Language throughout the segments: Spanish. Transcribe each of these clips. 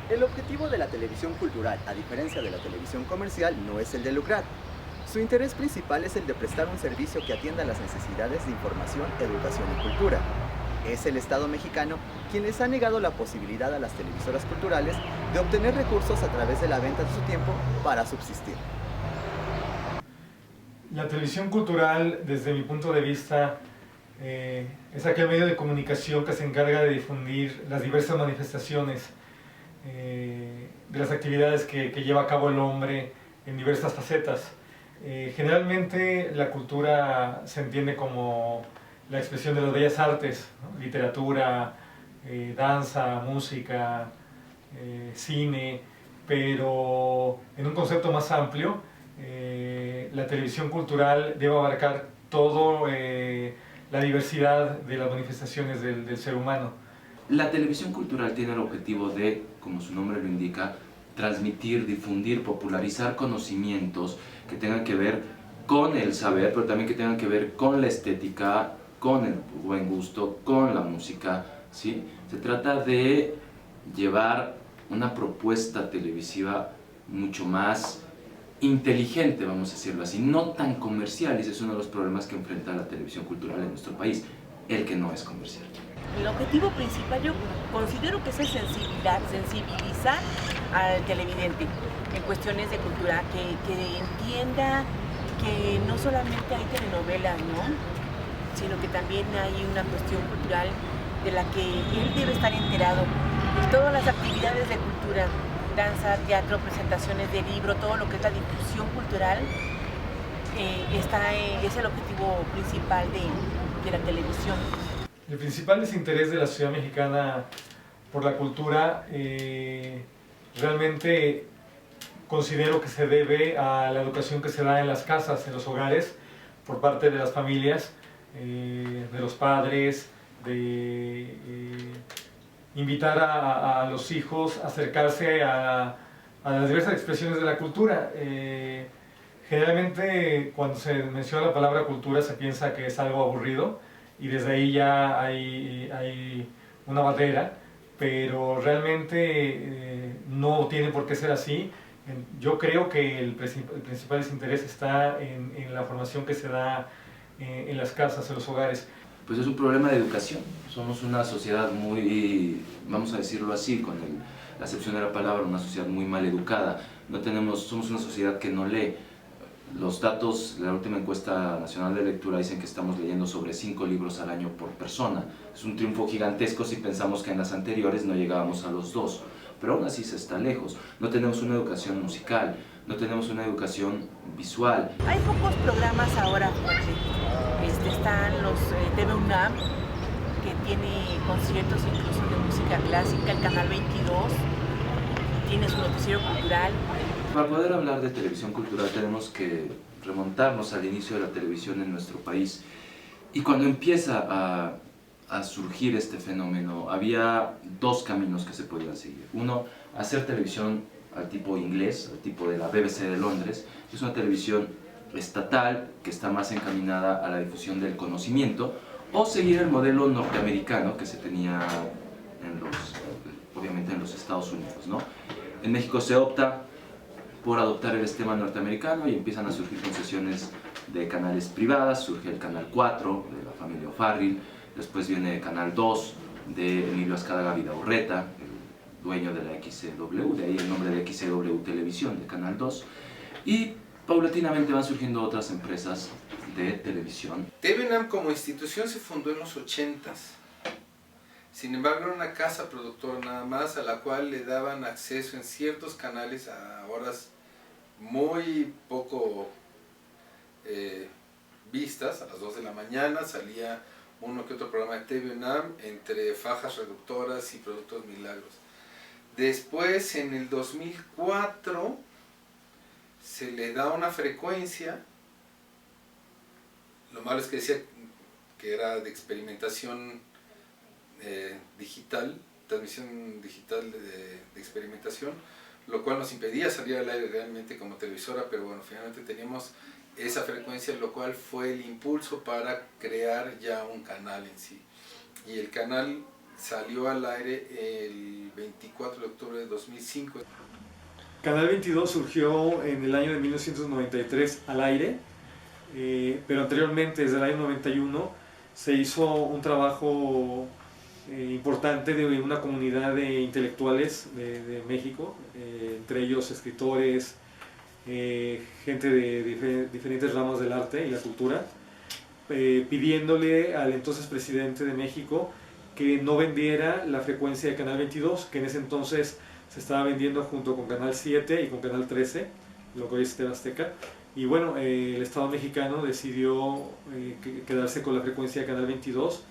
El objetivo de la televisión cultural, a diferencia de la televisión comercial, no es el de lucrar. Su interés principal es el de prestar un servicio que atienda las necesidades de información, educación y cultura. Es el Estado mexicano quien les ha negado la posibilidad a las televisoras culturales de obtener recursos a través de la venta de su tiempo para subsistir. La televisión cultural, desde mi punto de vista, es aquel medio de comunicación que se encarga de difundir las diversas manifestaciones de las actividades que lleva a cabo el hombre en diversas facetas. Generalmente la cultura se entiende como la expresión de las bellas artes, ¿no? Literatura, danza, música, cine, pero en un concepto más amplio, la televisión cultural debe abarcar todo la diversidad de las manifestaciones del ser humano. La televisión cultural tiene el objetivo de, como su nombre lo indica, transmitir, difundir, popularizar conocimientos que tengan que ver con el saber, pero también que tengan que ver con la estética, con el buen gusto, con la música, ¿sí? Se trata de llevar una propuesta televisiva mucho más inteligente, vamos a decirlo así, no tan comercial, y ese es uno de los problemas que enfrenta la televisión cultural en nuestro país, el que no es comercial. El objetivo principal yo considero que es el sensibilizar al televidente en cuestiones de cultura, que entienda que no solamente hay telenovelas, ¿no? Sino que también hay una cuestión cultural de la que él debe estar enterado. Y todas las actividades de cultura, danza, teatro, presentaciones de libro, todo lo que es la difusión cultural, es el objetivo principal de la televisión. El principal desinterés de la sociedad mexicana por la cultura realmente considero que se debe a la educación que se da en las casas, en los hogares, por parte de las familias, de los padres, de invitar a los hijos a acercarse a las diversas expresiones de la cultura. Generalmente cuando se menciona la palabra cultura se piensa que es algo aburrido, y desde ahí ya hay una barrera, pero realmente no tiene por qué ser así. Yo creo que el principal desinterés está en la formación que se da en las casas, en los hogares. Pues es un problema de educación. Somos una sociedad muy, vamos a decirlo así, con la acepción de la palabra, una sociedad muy mal educada. Somos una sociedad que no lee. Los datos de la última encuesta nacional de lectura dicen que estamos leyendo sobre 5 libros al año por persona. Es un triunfo gigantesco si pensamos que en las anteriores no llegábamos a los 2, pero aún así se está lejos. No tenemos una educación musical, no tenemos una educación visual. Hay pocos programas ahora, Jorge. Están los TV UNAM, que tiene conciertos incluso de música clásica, el Canal 22, tiene su noticiero cultural. Para poder hablar de televisión cultural tenemos que remontarnos al inicio de la televisión en nuestro país. Y cuando empieza a surgir este fenómeno, había dos caminos que se podían seguir. Uno, hacer televisión al tipo inglés, al tipo de la BBC de Londres, que es una televisión estatal que está más encaminada a la difusión del conocimiento, o seguir el modelo norteamericano que se tenía obviamente en los Estados Unidos, ¿no? En México se opta por adoptar el esquema norteamericano y empiezan a surgir concesiones de canales privadas. Surge el Canal 4 de la familia O'Farrill, después viene el Canal 2 de Emilio Azcárraga Vidaurreta, el dueño de la XCW, de ahí el nombre de XCW Televisión, de Canal 2, y paulatinamente van surgiendo otras empresas de televisión. TV UNAM como institución se fundó en los 80s. Sin embargo, era una casa productora nada más, a la cual le daban acceso en ciertos canales a horas muy poco vistas. A las 2 de la mañana salía uno que otro programa de TV UNAM entre fajas reductoras y productos milagros. Después, en el 2004, se le da una frecuencia. Lo malo es que decía que era de experimentación digital, transmisión digital de experimentación, lo cual nos impedía salir al aire realmente como televisora, pero bueno, finalmente teníamos esa frecuencia, lo cual fue el impulso para crear ya un canal en sí. Y el canal salió al aire el 24 de octubre de 2005. Canal 22 surgió en el año de 1993 al aire, pero anteriormente, desde el año 91, se hizo un trabajo importante de una comunidad de intelectuales de México, entre ellos escritores, gente de diferentes ramas del arte y la cultura, pidiéndole al entonces presidente de México que no vendiera la frecuencia de Canal 22, que en ese entonces se estaba vendiendo junto con Canal 7 y con Canal 13, lo que hoy es TV Azteca. Y bueno, el Estado mexicano decidió quedarse con la frecuencia de Canal 22,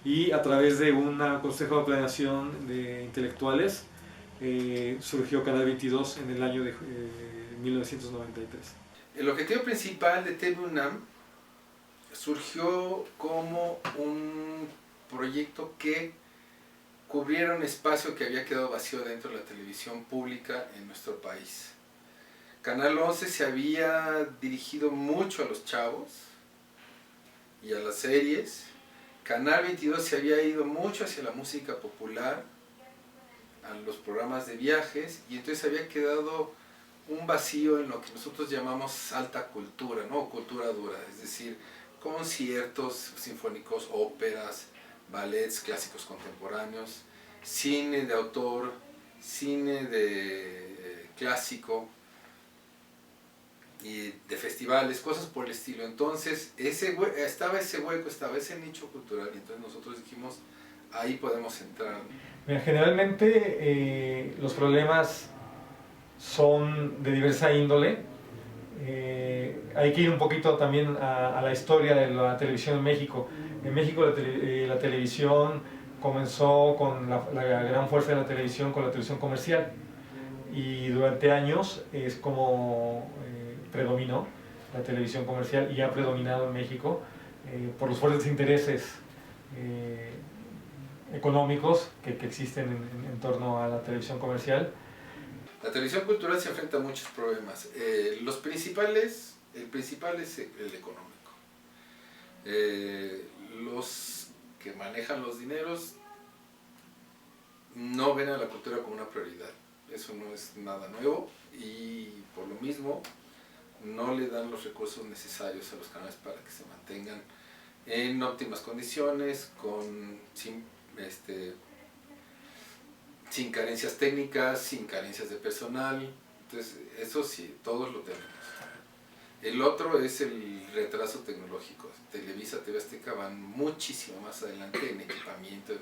y a través de un consejo de planeación de intelectuales surgió Canal 22 en el año de 1993. El objetivo principal de TV UNAM surgió como un proyecto que cubriera un espacio que había quedado vacío dentro de la televisión pública en nuestro país. Canal 11 se había dirigido mucho a los chavos y a las series. Canal 22 se había ido mucho hacia la música popular, a los programas de viajes, y entonces había quedado un vacío en lo que nosotros llamamos alta cultura, ¿no? O cultura dura, es decir, conciertos sinfónicos, óperas, ballets clásicos contemporáneos, cine de autor, cine de clásico y de festivales, cosas por el estilo. Entonces estaba ese hueco, estaba ese nicho cultural, y entonces nosotros dijimos, ahí podemos entrar. Mira, generalmente los problemas son de diversa índole. Hay que ir un poquito también a la historia de la televisión en México. En México la televisión comenzó con la gran fuerza de la televisión, con la televisión comercial, y durante años es como predominó la televisión comercial, y ha predominado en México por los fuertes intereses económicos que existen en torno a la televisión comercial. La televisión cultural se enfrenta a muchos problemas. El principal es el económico. Los que manejan los dineros no ven a la cultura como una prioridad. Eso no es nada nuevo, y por lo mismo no le dan los recursos necesarios a los canales para que se mantengan en óptimas condiciones, sin carencias técnicas, sin carencias de personal. Entonces, eso sí, todos lo tenemos. El otro es el retraso tecnológico. Televisa, TV Azteca van muchísimo más adelante en equipamiento, en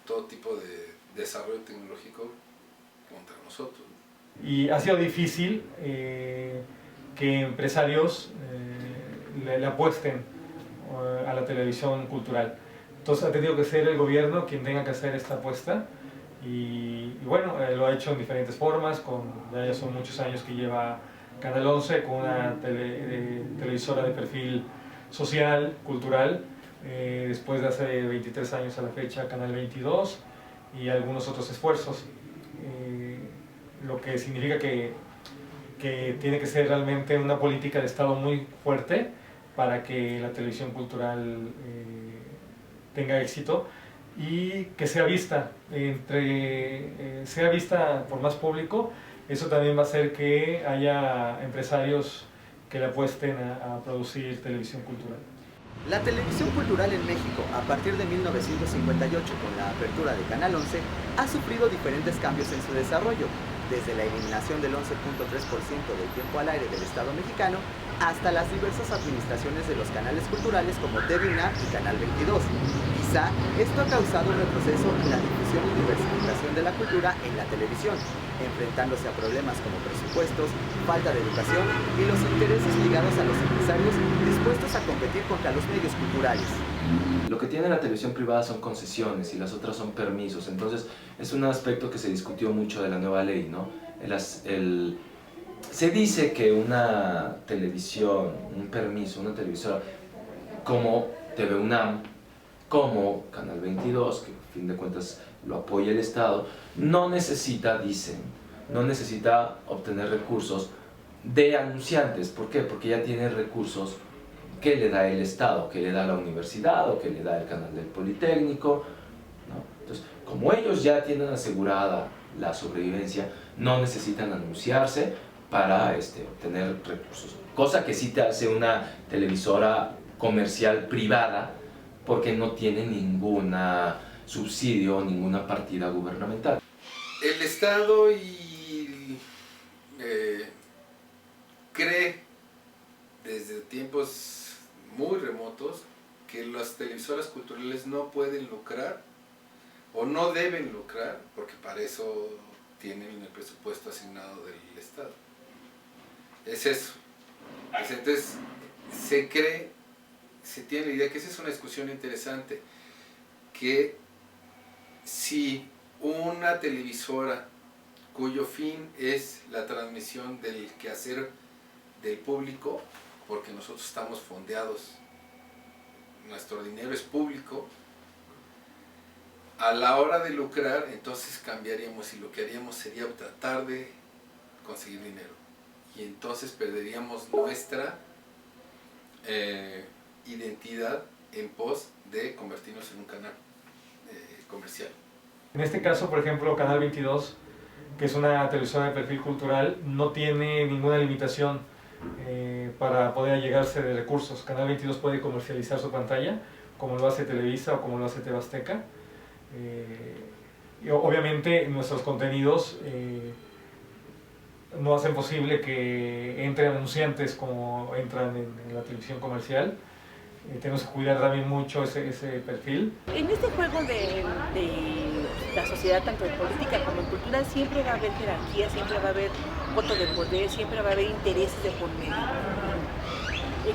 todo tipo de desarrollo tecnológico contra nosotros. Y ha sido difícil que empresarios le apuesten a la televisión cultural. Entonces ha tenido que ser el gobierno quien tenga que hacer esta apuesta, y bueno, lo ha hecho en diferentes formas. Ya son muchos años que lleva Canal 11 con una televisora de perfil social, cultural, después de hace 23 años a la fecha Canal 22 y algunos otros esfuerzos, lo que significa que tiene que ser realmente una política de Estado muy fuerte para que la televisión cultural tenga éxito y que sea vista, sea vista por más público. Eso también va a hacer que haya empresarios que le apuesten a producir televisión cultural. La televisión cultural en México, a partir de 1958 con la apertura de Canal 11, ha sufrido diferentes cambios en su desarrollo, desde la eliminación del 11.3% del tiempo al aire del Estado mexicano hasta las diversas administraciones de los canales culturales como TV UNAM y Canal 22. Quizá esto ha causado un retroceso en la difusión y diversificación de la cultura en la televisión, enfrentándose a problemas como presupuestos, falta de educación y los intereses ligados a los empresarios dispuestos a competir contra los medios culturales. Lo que tiene la televisión privada son concesiones y las otras son permisos. Entonces es un aspecto que se discutió mucho de la nueva ley, ¿no? Se dice que una televisión, un permiso, una televisora como TV UNAM, como Canal 22, que a fin de cuentas lo apoya el Estado, no necesita, dicen, no necesita obtener recursos de anunciantes. ¿Por qué? Porque ya tiene recursos que le da el Estado, que le da la universidad o que le da el canal del Politécnico, ¿no? Entonces, como ellos ya tienen asegurada la sobrevivencia, no necesitan anunciarse para obtener recursos. Cosa que sí te hace una televisora comercial privada, porque no tiene ningún subsidio, ninguna partida gubernamental. El Estado cree desde tiempos muy remotos que las televisoras culturales no pueden lucrar o no deben lucrar, porque para eso tienen el presupuesto asignado del Estado. Es eso. Entonces se tiene la idea, que esa es una discusión interesante, que si una televisora cuyo fin es la transmisión del quehacer del público, porque nosotros estamos fondeados, nuestro dinero es público, a la hora de lucrar, entonces cambiaríamos y lo que haríamos sería tratar de conseguir dinero. Y entonces perderíamos nuestra identidad en pos de convertirnos en un canal comercial. En este caso, por ejemplo, Canal 22, que es una televisora de perfil cultural, no tiene ninguna limitación para poder allegarse de recursos. Canal 22 puede comercializar su pantalla, como lo hace Televisa o como lo hace TV Azteca. Y obviamente nuestros contenidos no hacen posible que entren anunciantes como entran en la televisión comercial. Tenemos que cuidar también mucho ese perfil. En este juego de la sociedad, tanto en política como en cultura, siempre va a haber jerarquía, siempre va a haber voto de poder, siempre va a haber intereses de por medio.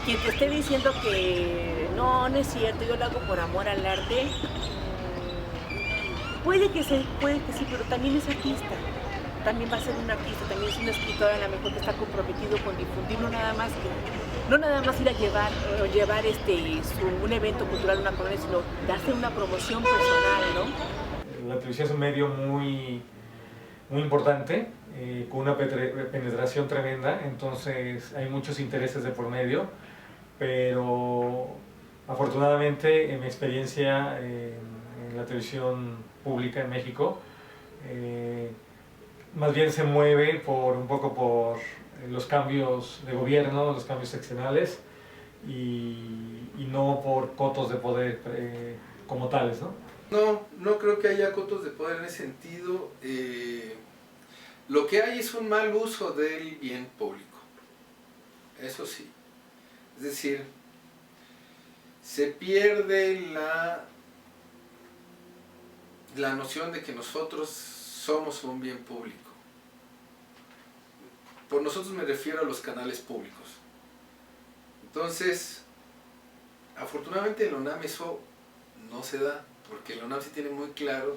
Quien te esté diciendo que no es cierto, yo lo hago por amor al arte, puede que sí, pero también es artista. También va a ser un artista, también es un escritor, a lo mejor que está comprometido con difundir, no nada más ir a llevar un evento cultural, una colonia, sino darse una promoción personal, ¿no? La televisión es un medio muy importante, con una penetración tremenda, entonces hay muchos intereses de por medio, pero afortunadamente en mi experiencia en la televisión pública en México, más bien se mueve un poco por los cambios de gobierno, los cambios seccionales y no por cotos de poder como tales, ¿no? No creo que haya cotos de poder en ese sentido. Lo que hay es un mal uso del bien público, eso sí. Es decir, se pierde la noción de que nosotros somos un bien público. Por nosotros me refiero a los canales públicos. Entonces, afortunadamente en la UNAM eso no se da, porque la UNAM sí tiene muy claro,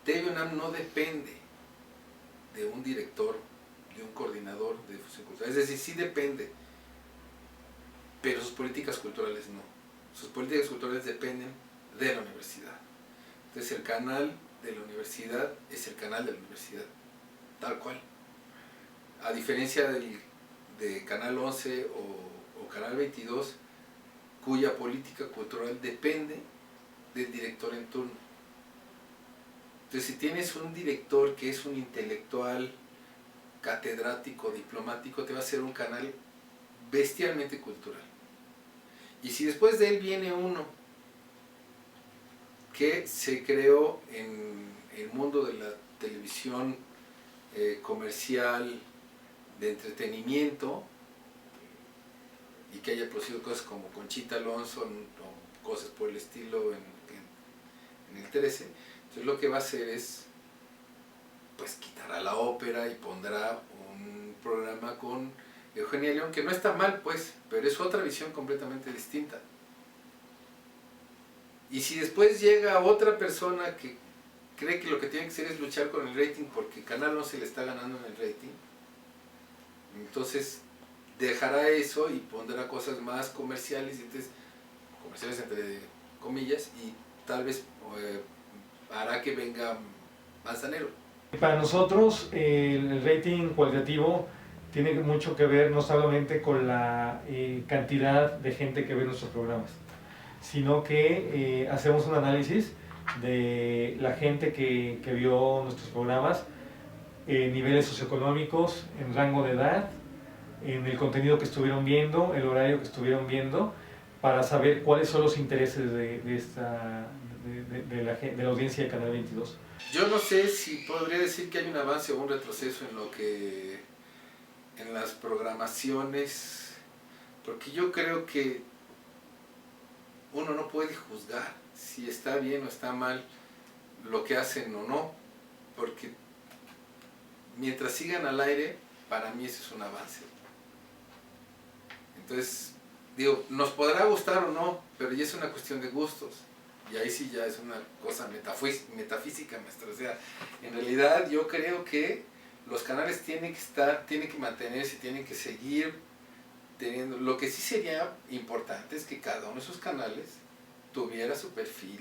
TV UNAM no depende de un director, de un coordinador de difusión cultural, es decir, sí depende, pero sus políticas culturales no. Sus políticas culturales dependen de la universidad. Entonces el canal de la universidad es el canal de la universidad, tal cual. A diferencia de Canal 11 o Canal 22, cuya política cultural depende del director en turno. Entonces, si tienes un director que es un intelectual, catedrático, diplomático, te va a hacer un canal bestialmente cultural. Y si después de él viene uno que se creó en el mundo de la televisión comercial, de entretenimiento, y que haya producido cosas como Conchita Alonso o cosas por el estilo en el 13, entonces lo que va a hacer es pues quitará la ópera y pondrá un programa con Eugenia León, que no está mal pues, pero es otra visión completamente distinta. Y si después llega otra persona que cree que lo que tiene que hacer es luchar con el rating porque Canal 11 le está ganando en el rating, entonces dejará eso y pondrá cosas más comerciales, entonces, comerciales entre comillas, y tal vez hará que venga Manzanero. Para nosotros el rating cualitativo tiene mucho que ver no solamente con la cantidad de gente que ve nuestros programas, sino que hacemos un análisis de la gente que vio nuestros programas, niveles socioeconómicos, en rango de edad, en el contenido que estuvieron viendo, el horario que estuvieron viendo, para saber cuáles son los intereses de la audiencia de Canal 22. Yo no sé si podría decir que hay un avance o un retroceso en las programaciones, porque yo creo que uno no puede juzgar si está bien o está mal lo que hacen o no, porque mientras sigan al aire, para mí eso es un avance. Entonces, digo, nos podrá gustar o no, pero ya es una cuestión de gustos. Y ahí sí ya es una cosa metafísica, maestra. O sea, en realidad yo creo que los canales tienen que mantenerse, tienen que seguir teniendo. Lo que sí sería importante es que cada uno de esos canales tuviera su perfil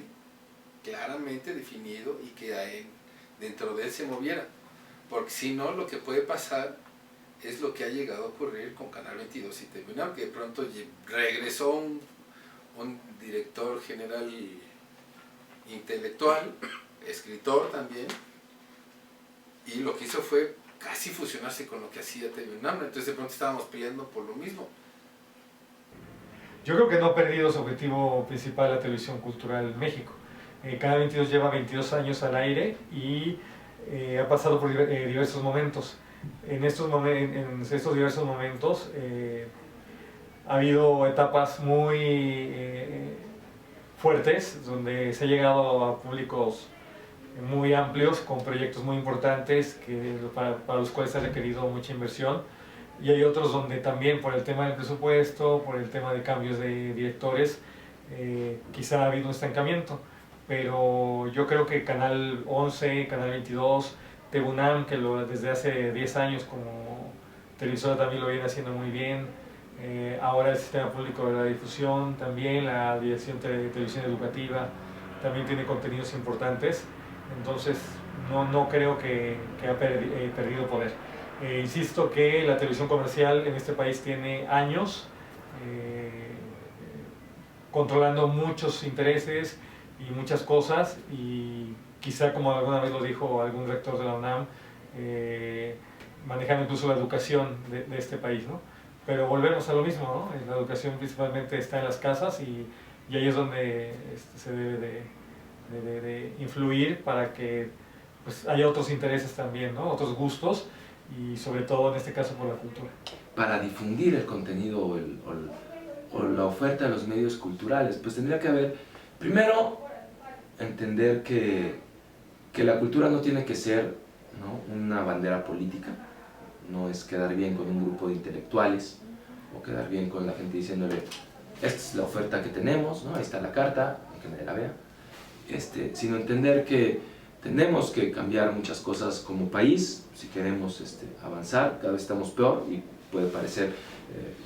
claramente definido y que dentro de él se moviera. Porque si no, lo que puede pasar es lo que ha llegado a ocurrir con Canal 22 y TV UNAM, que de pronto regresó un director general intelectual, escritor también, y lo que hizo fue casi fusionarse con lo que hacía TV UNAM, entonces de pronto estábamos peleando por lo mismo. Yo creo que no ha perdido su objetivo principal la televisión cultural en México. Canal 22 lleva 22 años al aire y ha pasado por diversos momentos. En estos diversos momentos ha habido etapas muy fuertes, donde se ha llegado a públicos muy amplios, con proyectos muy importantes para los cuales se ha requerido mucha inversión, y hay otros donde también por el tema del presupuesto, por el tema de cambios de directores, quizá ha habido un estancamiento, pero yo creo que Canal 11, Canal 22, TV UNAM, que desde hace 10 años como televisora también lo viene haciendo muy bien, ahora el Sistema Público de la Difusión también, la Dirección de Televisión Educativa también tiene contenidos importantes, entonces no creo que ha perdido poder. Insisto que la televisión comercial en este país tiene años controlando muchos intereses y muchas cosas, y quizá, como alguna vez lo dijo algún rector de la UNAM, manejando incluso la educación de este país, ¿no? Pero volvemos a lo mismo, ¿no? La educación principalmente está en las casas y ahí es donde se debe de influir para que pues, haya otros intereses también, ¿no? Otros gustos, y sobre todo en este caso por la cultura. Para difundir el contenido o la oferta de los medios culturales, pues tendría que haber, primero, entender que la cultura no tiene que ser, ¿no?, una bandera política, no es quedar bien con un grupo de intelectuales o quedar bien con la gente diciéndole esta es la oferta que tenemos, ¿no?, ahí está la carta, que nadie la vea, sino entender que tenemos que cambiar muchas cosas como país si queremos avanzar. Cada vez estamos peor y puede parecer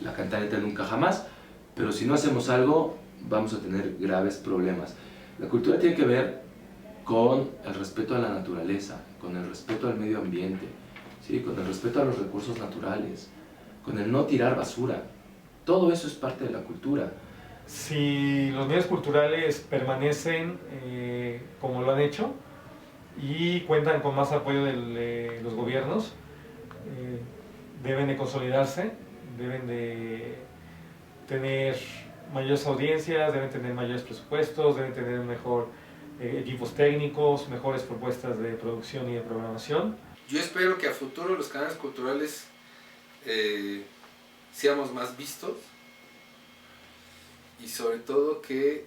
la cantaleta nunca jamás, pero si no hacemos algo vamos a tener graves problemas. La cultura tiene que ver con el respeto a la naturaleza, con el respeto al medio ambiente, ¿sí?, con el respeto a los recursos naturales, con el no tirar basura. Todo eso es parte de la cultura. Si los medios culturales permanecen como lo han hecho y cuentan con más apoyo de los gobiernos, deben de consolidarse, deben de tener mayores audiencias, deben tener mayores presupuestos, deben tener mejor equipos técnicos, mejores propuestas de producción y de programación. Yo espero que a futuro los canales culturales seamos más vistos y sobre todo que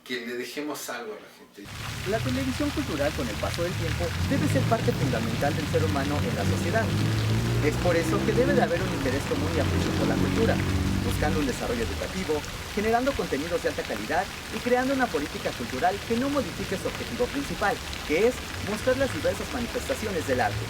le dejemos algo a la gente. La televisión cultural, con el paso del tiempo, debe ser parte fundamental del ser humano en la sociedad. Es por eso que debe de haber un interés común y aprecio por la cultura, buscando un desarrollo educativo, generando contenidos de alta calidad y creando una política cultural que no modifique su objetivo principal, que es mostrar las diversas manifestaciones del arte.